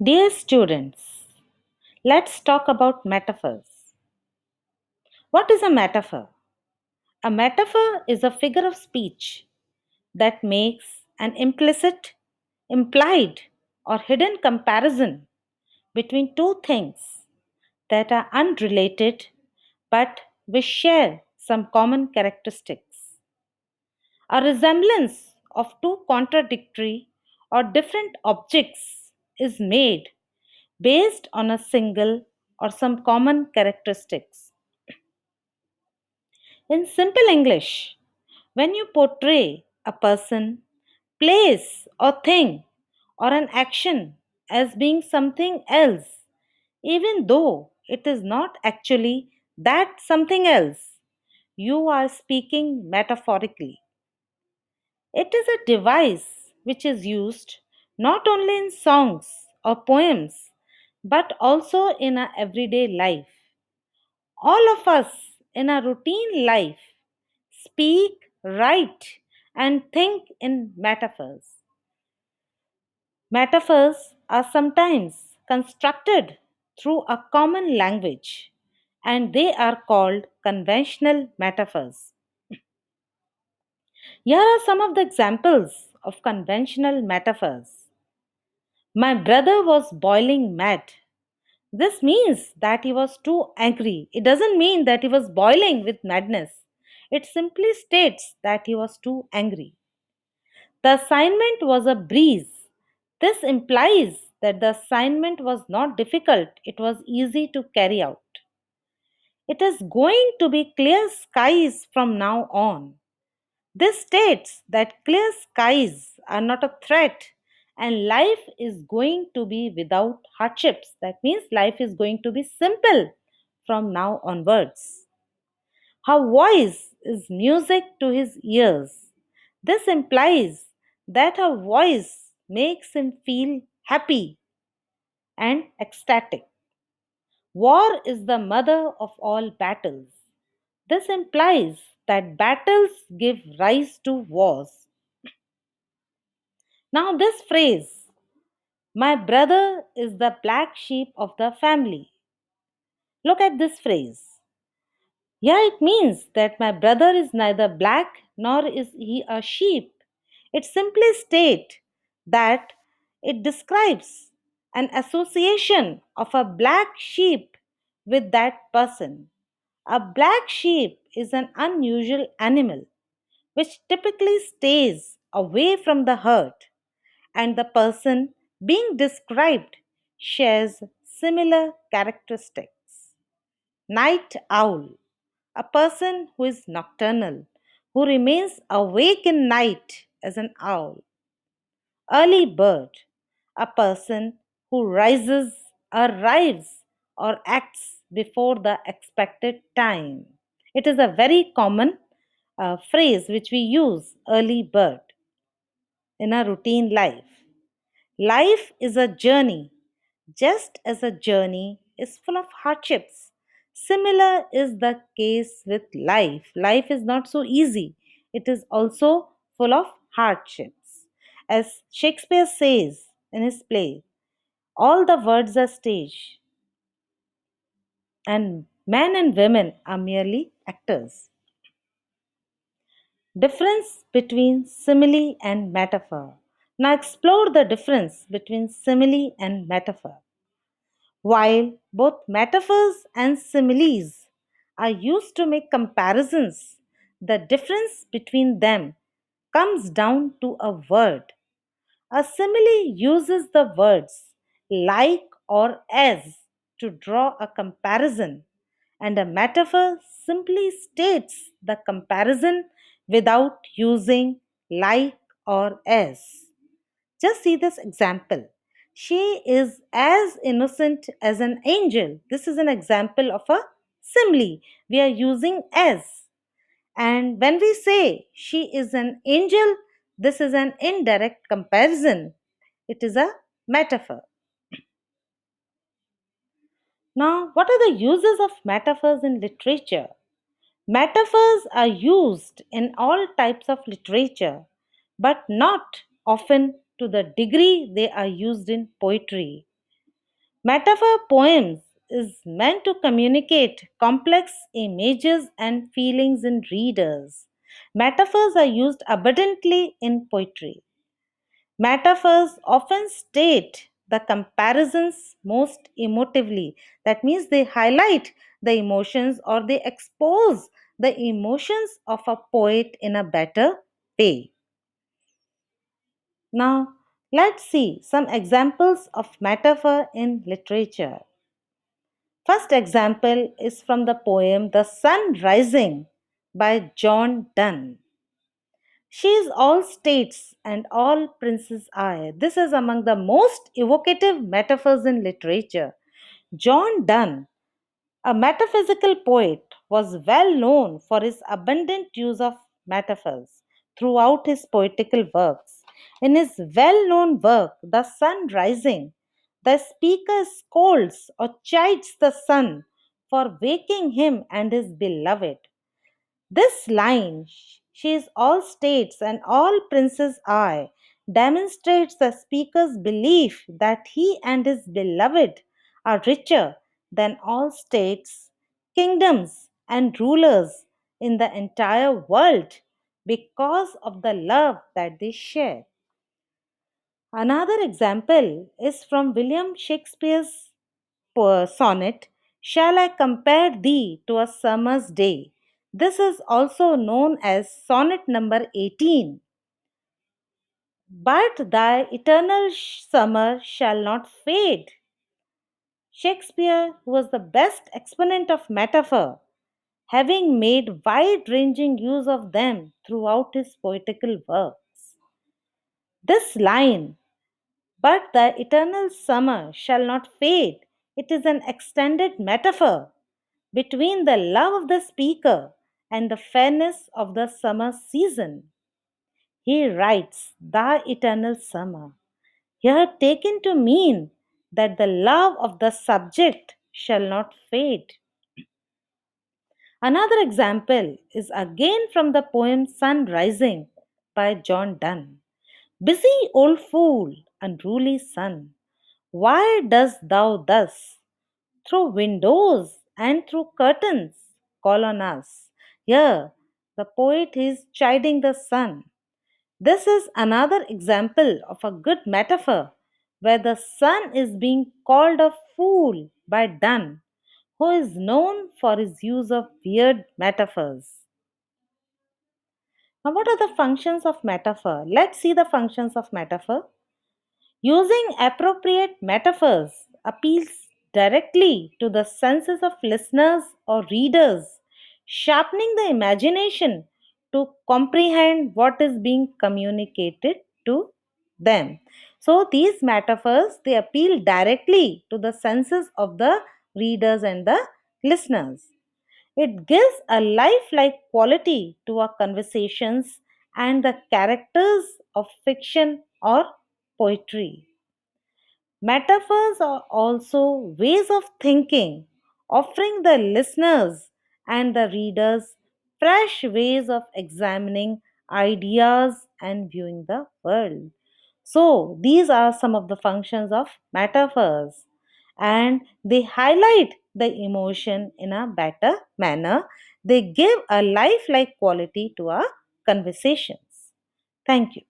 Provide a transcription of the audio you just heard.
Dear students, let's talk about metaphors. What is a metaphor? A metaphor is a figure of speech that makes an implicit, implied, or hidden comparison between two things that are unrelated but which share some common characteristics. A resemblance of two contradictory or different objects is made based on a single or some common characteristics. In simple English, when you portray a person, place, or thing, or an action as being something else, even though it is not actually that something else, you are speaking metaphorically. It is a device which is used not only in songs or poems but also in our everyday life. All of us in our routine life speak, write, and think in metaphors. Metaphors are sometimes constructed through a common language and they are called conventional metaphors. Here are some of the examples of conventional metaphors. My brother was boiling mad. This means that he was too angry. It doesn't mean that he was boiling with madness. It simply states that he was too angry. The assignment was a breeze. This implies that the assignment was not difficult, it was easy to carry out. It is going to be clear skies from now on. This states that clear skies are not a threat and life is going to be without hardships. That means life is going to be simple from now onwards. Her voice is music to his ears. This implies that her voice makes him feel happy and ecstatic. War is the mother of all battles. This implies that battles give rise to wars. Now, this phrase, my brother is the black sheep of the family. Look at this phrase. Yeah, it means that my brother is neither black nor is he a sheep. It simply states that it describes an association of a black sheep with that person. A black sheep is an unusual animal which typically stays away from the herd, and the person being described shares similar characteristics. Night owl, a person who is nocturnal, who remains awake in night as an owl. Early bird, a person who arrives, or acts before the expected time. It is a very common phrase which we use, early bird, in our routine life. Life is a journey, just as a journey is full of hardships. Similar is the case with life. Life is not so easy, it is also full of hardships. As Shakespeare says in his play, all the words are stage, and men and women are merely actors. Difference between simile and metaphor. Now explore the difference between simile and metaphor. While both metaphors and similes are used to make comparisons, the difference between them comes down to a word. A simile uses the words like or as to draw a comparison, and a metaphor simply states the comparison without using like or as. Just see this example. She is as innocent as an angel. This is an example of a simile. We are using as. And when we say she is an angel, this is an indirect comparison. It is a metaphor. Now, what are the uses of metaphors in literature? Metaphors are used in all types of literature, but not often to the degree they are used in poetry. Metaphor poems is meant to communicate complex images and feelings in readers. Metaphors are used abundantly in poetry. Metaphors often state the comparisons most emotively. That means they highlight the emotions or they expose the emotions of a poet in a better way. Now, let's see some examples of metaphor in literature. First example is from the poem The Sun Rising by John Donne. She is all states and all princes' eye. This is among the most evocative metaphors in literature. John Donne, a metaphysical poet, was well known for his abundant use of metaphors throughout his poetical works. In his well known work, The Sun Rising, the speaker scolds or chides the sun for waking him and his beloved. This line, she is all states and all princes I, demonstrates the speaker's belief that he and his beloved are richer than all states, kingdoms, and rulers in the entire world because of the love that they share. Another example is from William Shakespeare's sonnet, Shall I compare thee to a summer's day? This is also known as sonnet number 18. But thy eternal summer shall not fade. Shakespeare was the best exponent of metaphor, having made wide ranging use of them throughout his poetical works. This line, but the eternal summer shall not fade, it is an extended metaphor between the love of the speaker and the fairness of the summer season. He writes, The eternal summer, here taken to mean that the love of the subject shall not fade. Another example is again from the poem Sun Rising by John Donne. Busy old fool, unruly sun, why dost thou thus through windows and through curtains call on us? Here, the poet is chiding the sun. This is another example of a good metaphor where the sun is being called a fool by Donne, who is known for his use of weird metaphors. Now, what are the functions of metaphor? Let's see the functions of metaphor. Using appropriate metaphors appeals directly to the senses of listeners or readers, sharpening the imagination to comprehend what is being communicated to them. So these metaphors they appeal directly to the senses of the readers and the listeners. It gives a lifelike quality to our conversations and the characters of fiction or poetry. Metaphors are also ways of thinking, offering the listeners and the readers fresh ways of examining ideas and viewing the world. So, these are some of the functions of metaphors, and they highlight the emotion in a better manner. They give a lifelike quality to our conversations. Thank you.